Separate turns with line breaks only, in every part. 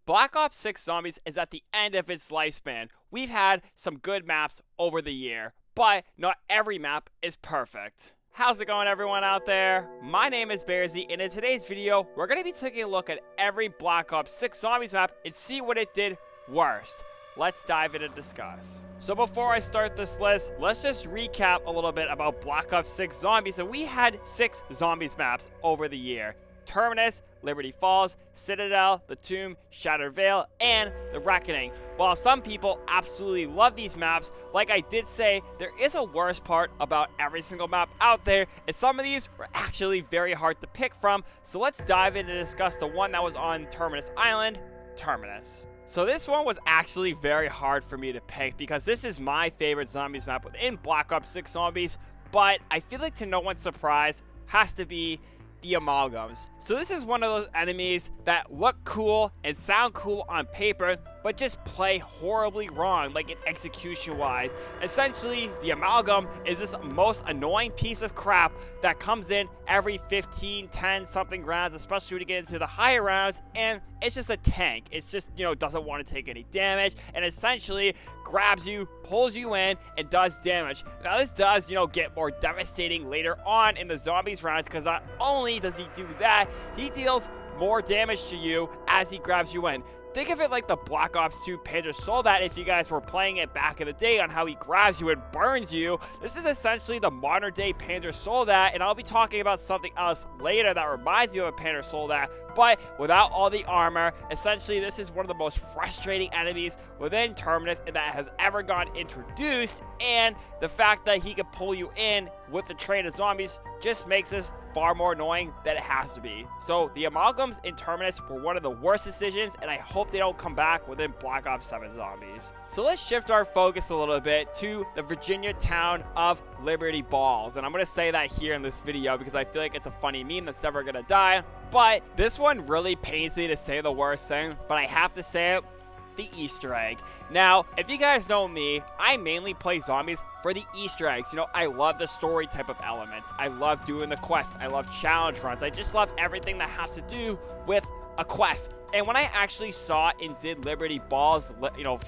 Black Ops 6 Zombies is at the end of its lifespan. We've had some good maps over the year, but not every map is perfect. How's it going, everyone out there? My name is Bearsy, and in today's video, we're going to be taking a look at every Black Ops 6 Zombies map and see what it did worst. Let's dive in and discuss. So before I start this list, let's just recap a little bit about Black Ops 6 Zombies. And we had 6 Zombies maps over the year: Terminus, Liberty Falls, Citadel, The Tomb, Shattered Vale, and The Reckoning. While some people absolutely love these maps, like I did say, there is a worst part about every single map out there, and some of these were actually very hard to pick from. So let's dive in and discuss the one that was on Terminus Island, Terminus. So this one was actually very hard for me to pick because this is my favorite Zombies map within Black Ops 6 Zombies, but I feel like to no one's surprise has to be the Amalgams. So this is one of those enemies that look cool and sound cool on paper, but just play horribly wrong, like in execution wise. Essentially, the Amalgam is this most annoying piece of crap that comes in every 15, 10 something rounds, especially when you get into the higher rounds, and it's just a tank. It's just, doesn't want to take any damage, and essentially grabs you, pulls you in, and does damage. Now this does, get more devastating later on in the Zombies rounds, because not only does he do that, he deals more damage to you as he grabs you in. Think of it like the Black Ops 2 Panzer Soldat if you guys were playing it back in the day, on how he grabs you and burns you. This is essentially the modern day Panzer Soldat, and I'll be talking about something else later that reminds me of a Panzer Soldat, but without all the armor. Essentially, this is one of the most frustrating enemies within Terminus that has ever gotten introduced, and the fact that he could pull you in with the train of zombies just makes this far more annoying than it has to be. So the Amalgams in Terminus were one of the worst decisions, and I hope they don't come back within Black Ops 7 Zombies. So let's shift our focus a little bit to the Virginia town of Liberty Falls, and I'm going to say that here in this video because I feel like it's a funny meme that's never going to die, but this one really pains me to say the worst thing, but I have to say it: the Easter egg. Now, if you guys know me, I mainly play zombies for the Easter eggs. I love the story type of elements. I love doing the quests. I love challenge runs. I just love everything that has to do with a quest. And when I actually saw and did Liberty Falls,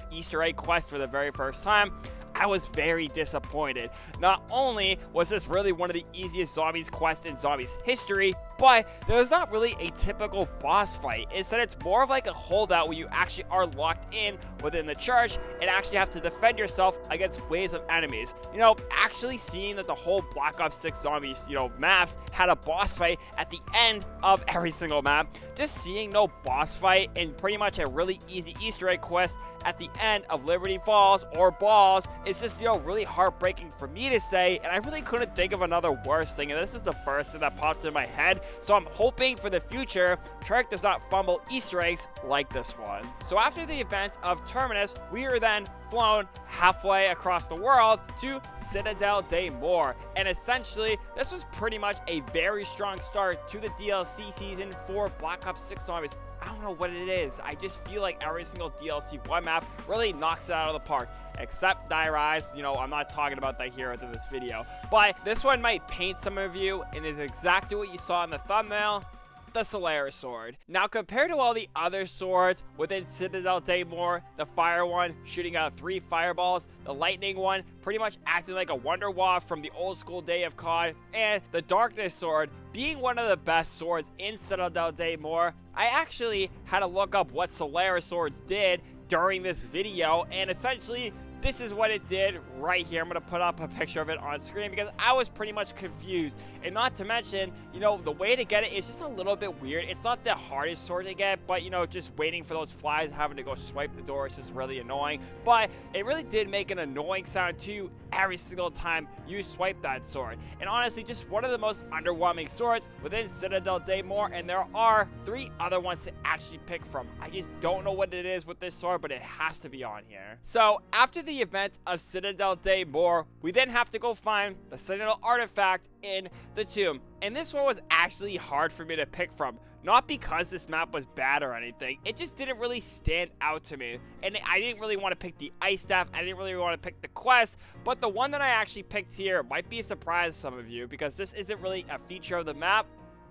Easter egg quest for the very first time, I was very disappointed. Not only was this really one of the easiest zombies quests in zombies history, but there's not really a typical boss fight. Instead, it's more of like a holdout where you actually are locked in within the church and actually have to defend yourself against waves of enemies. Actually seeing that the whole Black Ops 6 Zombies, maps had a boss fight at the end of every single map, just seeing no boss fight and pretty much a really easy Easter egg quest at the end of Liberty Falls or Balls, it's just, really heartbreaking for me to say, and I really couldn't think of another worse thing, and this is the first thing that popped in my head. So I'm hoping for the future, Treyarch does not fumble Easter eggs like this one. So after the event of Terminus, we are then flown halfway across the world to Citadel de Mor, and essentially this was pretty much a very strong start to the DLC season for Black Ops 6 Zombies. I don't know what it is. I just feel like every single DLC one map really knocks it out of the park, except Die Rise. I'm not talking about that here in this video, but this one might paint some of you and is exactly what you saw in the thumbnail: the Solaris sword. Now, compared to all the other swords within Citadel de Mor, the fire one shooting out 3 fireballs, the lightning one pretty much acting like a wonder waft from the old school day of COD, and the darkness sword being one of the best swords in Citadel de Mor, I actually had to look up what Solaris swords did during this video, and essentially this is what it did right here. I'm going to put up a picture of it on screen because I was pretty much confused. And not to mention, the way to get it is just a little bit weird. It's not the hardest sword to get, but, just waiting for those flies, having to go swipe the door is just really annoying. But it really did make an annoying sound too every single time you swipe that sword. And honestly, just one of the most underwhelming swords within Citadel de Mor, and there are 3 other ones to actually pick from. I just don't know what it is with this sword, but it has to be on here. So after the event of Citadel de Mor, we then have to go find the Sentinel artifact in the tomb. And this one was actually hard for me to pick from. Not because this map was bad or anything, it just didn't really stand out to me. And I didn't really want to pick the ice staff, I didn't really want to pick the quest, but the one that I actually picked here might be a surprise to some of you because this isn't really a feature of the map.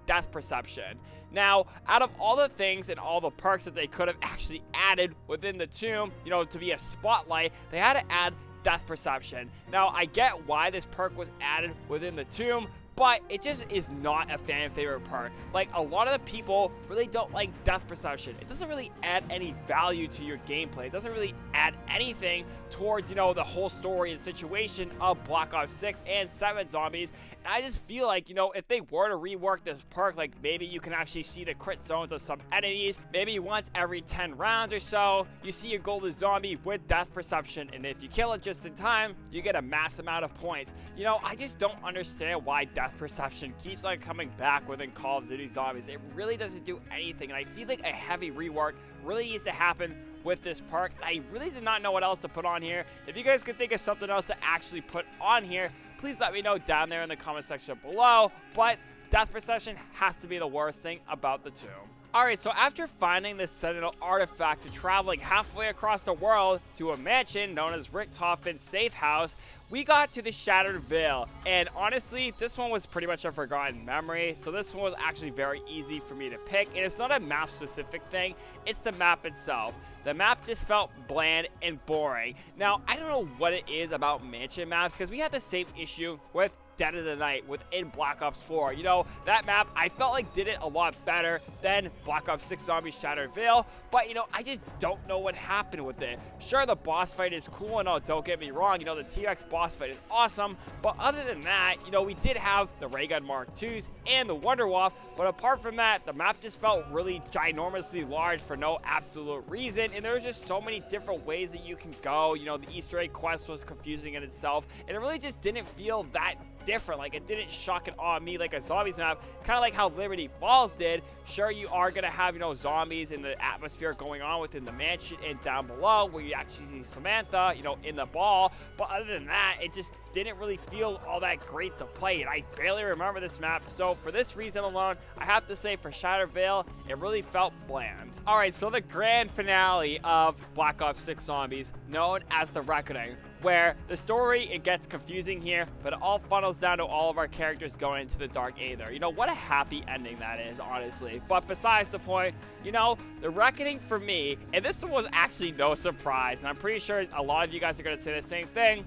death perception. Now, out of all the things and all the perks that they could have actually added within the tomb, you know, to be a spotlight, they had to add death perception. Now, I get why this perk was added within the tomb, but it just is not a fan favorite perk. Like, a lot of the people really don't like death perception. It doesn't really add any value to your gameplay. It doesn't really add anything towards, you know, the whole story and situation of Black Ops 6 and 7 zombies. And I just feel like, you know, if they were to rework this perk, like maybe you can actually see the crit zones of some enemies. Maybe once every 10 rounds or so, you see a golden zombie with death perception. And if you kill it just in time, you get a mass amount of points. You know, I just don't understand why death perception keeps like coming back within Call of Duty Zombies. It really doesn't do anything, and I feel like a heavy rework really needs to happen with this perk. I really did not know what else to put on here. If you guys could think of something else to actually put on here, please let me know down there in the comment section below. But death perception has to be the worst thing about the tomb. Alright, so after finding this Sentinel artifact and traveling halfway across the world to a mansion known as Richtofen's safe house, we got to the Shattered Veil. And honestly, this one was pretty much a forgotten memory, so this one was actually very easy for me to pick. And it's not a map specific thing, it's the map itself. The map just felt bland and boring. Now, I don't know what it is about mansion maps, because we had the same issue with Dead of the Night within Black Ops 4. You know, that map, I felt like did it a lot better than Black Ops 6 Zombies Shattered Veil, but, you know, I just don't know what happened with it. Sure, the boss fight is cool and all, don't get me wrong, you know, the T-Rex boss fight is awesome, but other than that, you know, we did have the Ray Gun Mark IIs and the Wonderwaffe, but apart from that, the map just felt really ginormously large for no absolute reason, and there was just so many different ways that you can go. You know, the Easter egg quest was confusing in itself, and it really just didn't feel that different. Like, it didn't shock and awe me like a zombies map, kind of like how Liberty Falls did. Sure, you are gonna have, you know, zombies in the atmosphere going on within the mansion and down below where you actually see Samantha, you know, in the ball, but other than that, it just didn't really feel all that great to play, and I barely remember this map. So for this reason alone, I have to say for Shattered Veil, it really felt bland. Alright, so the grand finale of Black Ops 6 Zombies, known as The Reckoning, where the story, it gets confusing here, but it all funnels down to all of our characters going into the Dark Aether. You know, what a happy ending that is, honestly. But besides the point, you know, The Reckoning for me, and this one was actually no surprise, and I'm pretty sure a lot of you guys are going to say the same thing,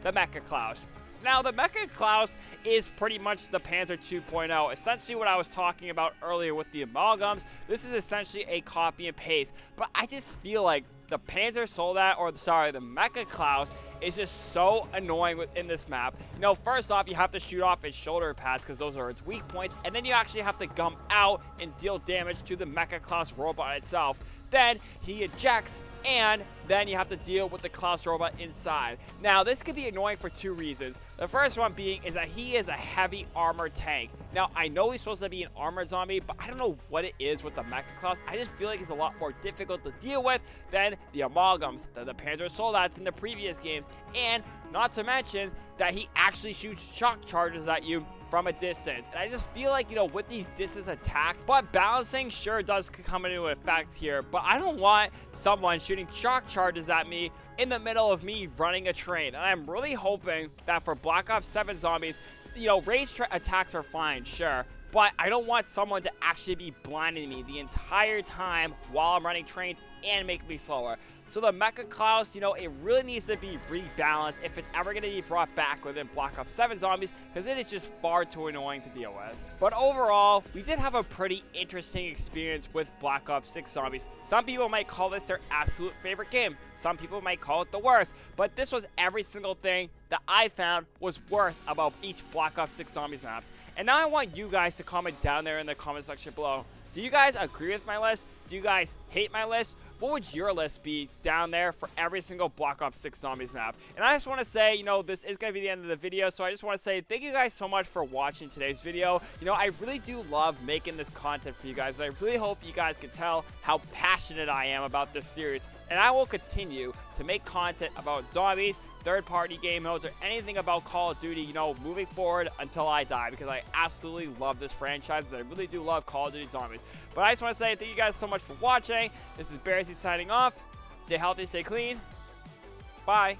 the Mecha Klaus. Now, the Mecha Klaus is pretty much the Panzer 2.0. Essentially what I was talking about earlier with the amalgams, this is essentially a copy and paste. But I just feel like the Panzer Soldat, or sorry, the Mecha Klaus is just so annoying within this map. You know, first off, you have to shoot off its shoulder pads because those are its weak points, and then you actually have to gum out and deal damage to the Mecha Klaus robot itself. Then he ejects, and then you have to deal with the Klaus robot inside. Now, this could be annoying for two reasons. The first one being is that he is a heavy armor tank. Now, I know he's supposed to be an armored zombie, but I don't know what it is with the Mecha Klaus. I just feel like he's a lot more difficult to deal with than the amalgams, than the Panzer Soldats in the previous games, and not to mention that he actually shoots shock charges at you from a distance. And I just feel like, you know, with these distance attacks, but balancing sure does come into effect here, but I don't want someone shooting shock charges at me in the middle of me running a train. And I'm really hoping that for Black Ops 7 Zombies, you know, ranged attacks are fine, sure, but I don't want someone to actually be blinding me the entire time while I'm running trains and make me slower. So the Mecha Klaus, you know, it really needs to be rebalanced if it's ever going to be brought back within Black Ops 7 Zombies, because it is just far too annoying to deal with. But overall, we did have a pretty interesting experience with Black Ops 6 Zombies. Some people might call this their absolute favorite game. Some people might call it the worst. But this was every single thing that I found was worst about each Black Ops 6 Zombies maps. And now I want you guys to comment down there in the comment section below. Do you guys agree with my list? Do you guys hate my list? What would your list be down there for every single Black Ops 6 Zombies map? And I just want to say, you know, this is going to be the end of the video, so I just want to say thank you guys so much for watching today's video. You know, I really do love making this content for you guys, and I really hope you guys can tell how passionate I am about this series. And I will continue to make content about zombies, third-party game modes, or anything about Call of Duty, you know, moving forward until I die, because I absolutely love this franchise, and I really do love Call of Duty Zombies. But I just want to say thank you guys so much for watching. This is Bearsy signing off. Stay healthy, stay clean. Bye.